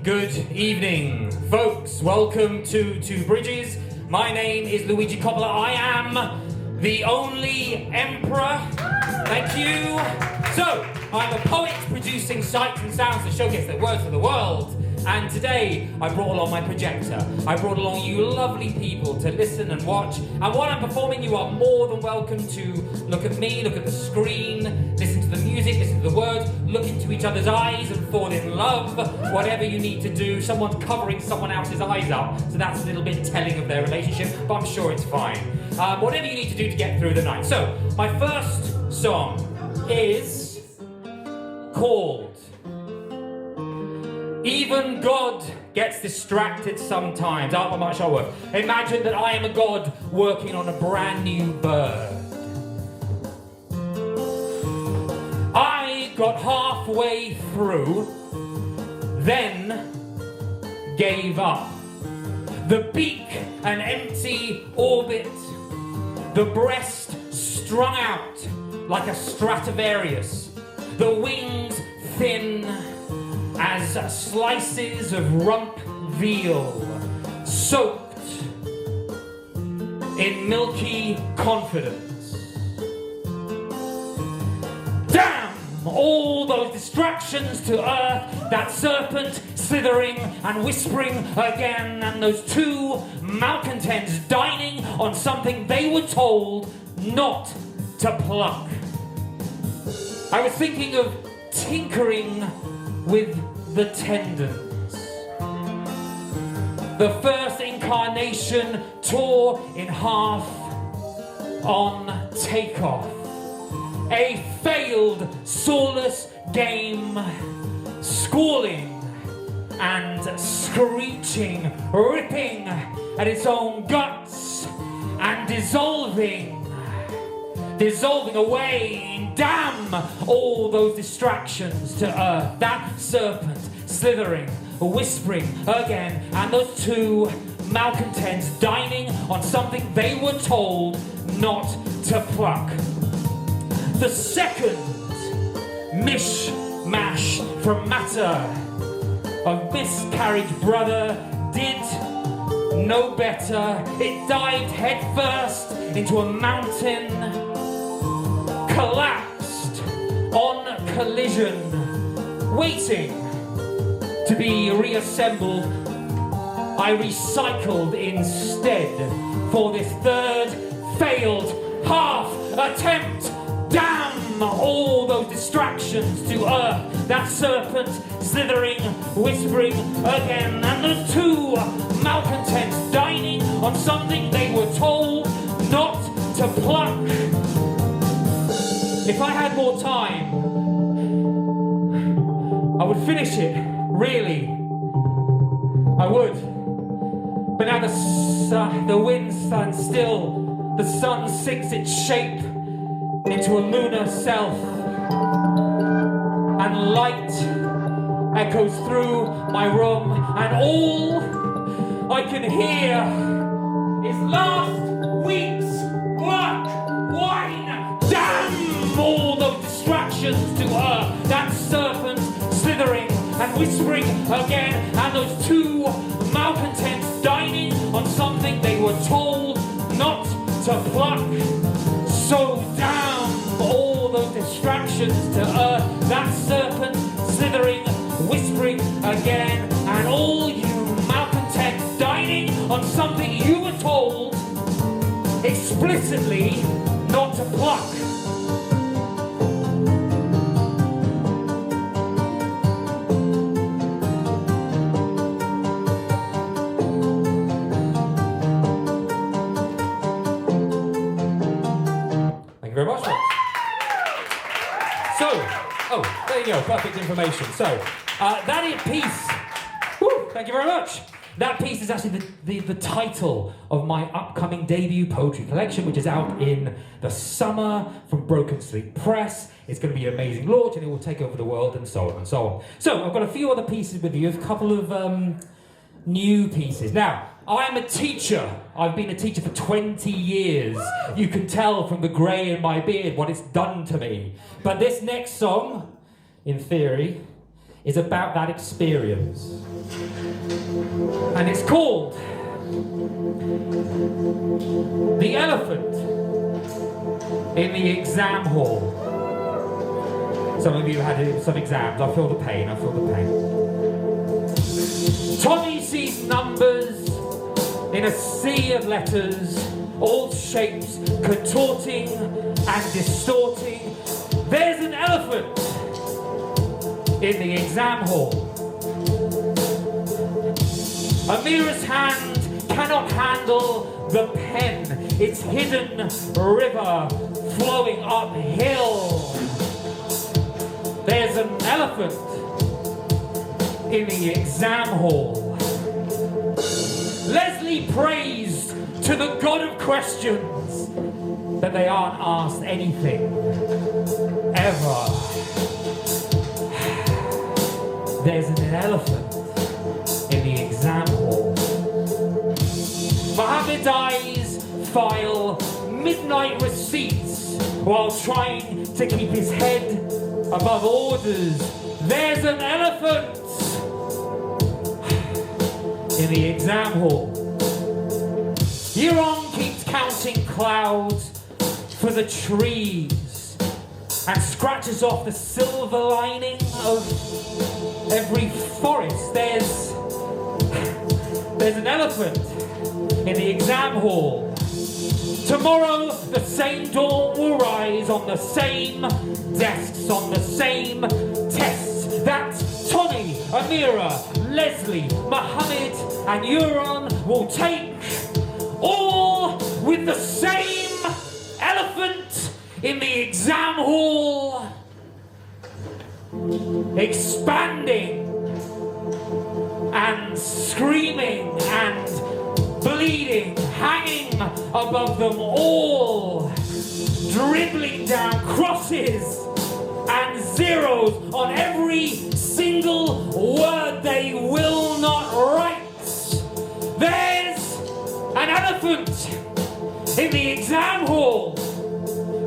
Good evening, folks. Welcome to 2Bridges. My name is Luigi Coppola. I am the only emperor. Thank you. So, I'm a poet producing sights and sounds to showcase the words for the world. And today, I brought along my projector. I brought along you lovely people to listen and watch. And while I'm performing, you are more than welcome to look at me, look at the screen, listen to the music, listen to the words, look into each other's eyes and fall in love. Whatever you need to do. Someone's covering someone else's eyes up, so that's a little bit telling of their relationship, but I'm sure it's fine. Whatever you need to do to get through the night. So, my first song is called Even God Gets Distracted Sometimes. How much I work. Imagine that I am a god working on a brand new bird. I got halfway through, then gave up. The beak an empty orbit, the breast strung out like a Stradivarius, the wings thin as slices of rump veal, soaked in milky confidence. Damn all those distractions to earth, that serpent slithering and whispering again, and those two malcontents dining on something they were told not to pluck. I was thinking of tinkering with the tendons. The first incarnation tore in half on takeoff. A failed, soulless game, squalling and screeching, ripping at its own guts and dissolving away. Damn all those distractions to earth. That serpent slithering, whispering again, and those two malcontents dining on something they were told not to pluck. The second mishmash from matter of miscarriage brother did no better. It dived headfirst into a mountain, collapsed on collision, waiting to be reassembled. I recycled instead for this third failed half attempt. Damn all those distractions to earth. That serpent slithering, whispering again, and the two malcontents dining on something they were told not to pluck. If I had more time, I would finish it, really. I would. But now the wind stands still, the sun sinks its shape into a lunar self, and light echoes through my room, and all I can hear is last week's black wine. Damn all those distractions to her. That serpent slithering and whispering again, and those two malcontents dining on something they were told not to pluck. So damn all those distractions to earth. That serpent slithering, whispering again, and all you malcontents dining on something you were told explicitly not to pluck. Very much. So, there you go, perfect information. So, that piece, thank you very much. That piece is actually the title of my upcoming debut poetry collection, which is out in the summer from Broken Sleep Press. It's going to be an amazing launch, and it will take over the world, and so on and so on. So, I've got a few other pieces with you, a couple of new pieces. Now, I am a teacher. I've been a teacher for 20 years. You can tell from the grey in my beard what it's done to me. But this next song, in theory, is about that experience. And it's called The Elephant in the Exam Hall. Some of you had some exams. I feel the pain. Tommy sees numbers in a sea of letters, all shapes contorting and distorting. There's an elephant in the exam hall. Amira's hand cannot handle the pen, its hidden river flowing uphill. There's an elephant in the exam hall. Leslie prays to the God of questions that they aren't asked anything, ever. There's an elephant in the exam hall. Mohammed's eyes file midnight receipts while trying to keep his head above orders. There's an elephant in the exam hall. Euron keeps counting clouds for the trees and scratches off the silver lining of every forest. There's an elephant in the exam hall. Tomorrow the same dawn will rise on the same desks, on the same tests that Tommy, Amira, Leslie, Mohammed and Euron will take, all with the same elephant in the exam hall, expanding and screaming and bleeding, hanging above them all, dribbling down crosses and zeros on every single word they will not write. There's an elephant in the exam hall.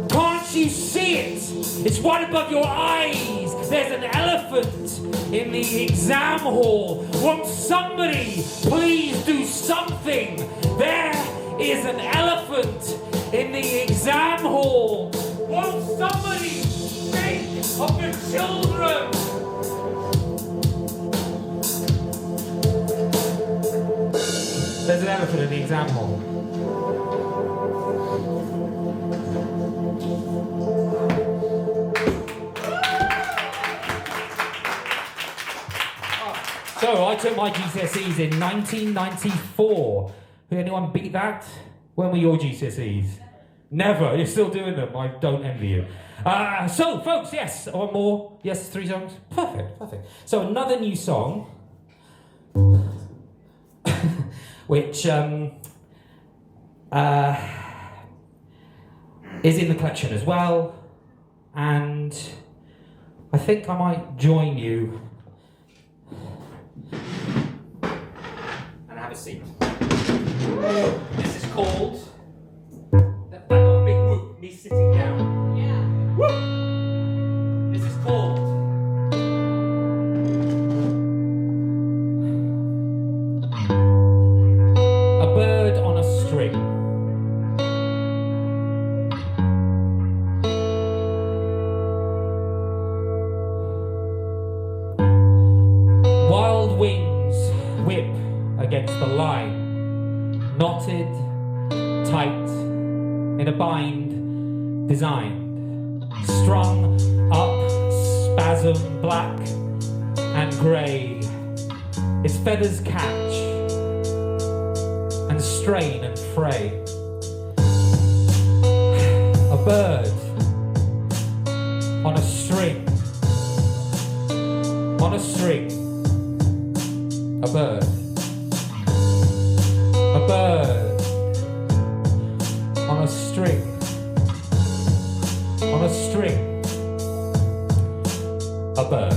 Can't you see it? It's right above your eyes. There's an elephant in the exam hall. Won't somebody please do something? There is an elephant in the exam hall. Won't somebody think of your children? There's an elephant in the exam hall. So I took my GCSEs in 1994. Did anyone beat that? When were your GCSEs? Never. You're still doing them. I don't envy you. So, folks, yes. One more. Yes, 3 songs. Perfect. So another new song, which is in the collection as well. And I think I might join you and have a seat. This is called that little big whoop, me sitting down. Yeah. Whoop. This is called A Bird on a String. Wild wings whip against the line, knotted, tight, in a bind designed, strung up, spasm, black and grey. Its feathers catch and strain and fray. A bird on a string, on a string. A bird. A bird on a string. On a string. A bird.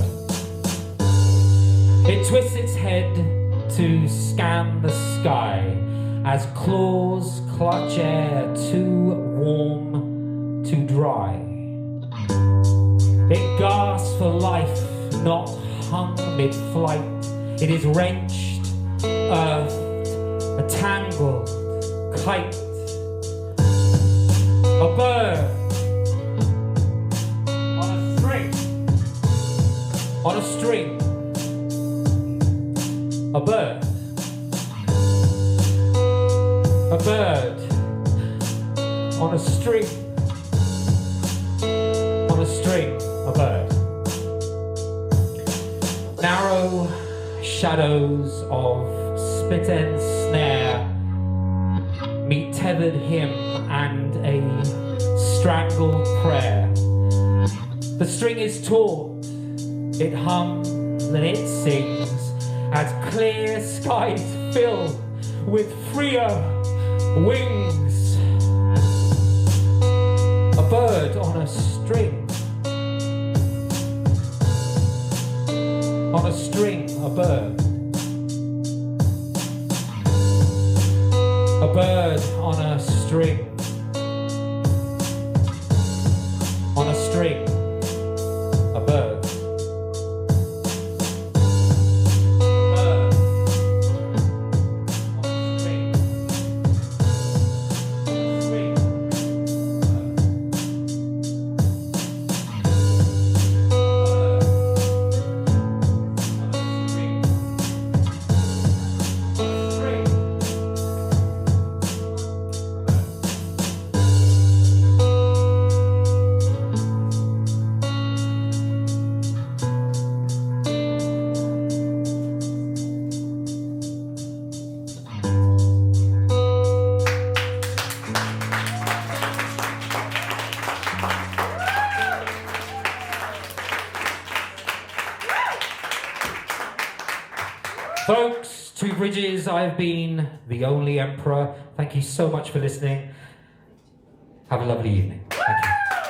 It twists its head to scan the sky as claws clutch air too warm to dry. It gasps for life, not hung mid-flight. It is wrenched, earthed, a tangled kite. A bird on a string. On a string. A bird. A bird on a string. On a string, a bird. Narrow shadows of spit and snare meet tethered hymn and a strangled prayer. The string is taut, it hums and it sings as clear skies fill with freer wings. A bird on a string. On a string, a bird. A bird on a string. On a string, a bird. Folks, 2Bridges, I've been the only emperor. Thank you so much for listening. Have a lovely evening. Thank you.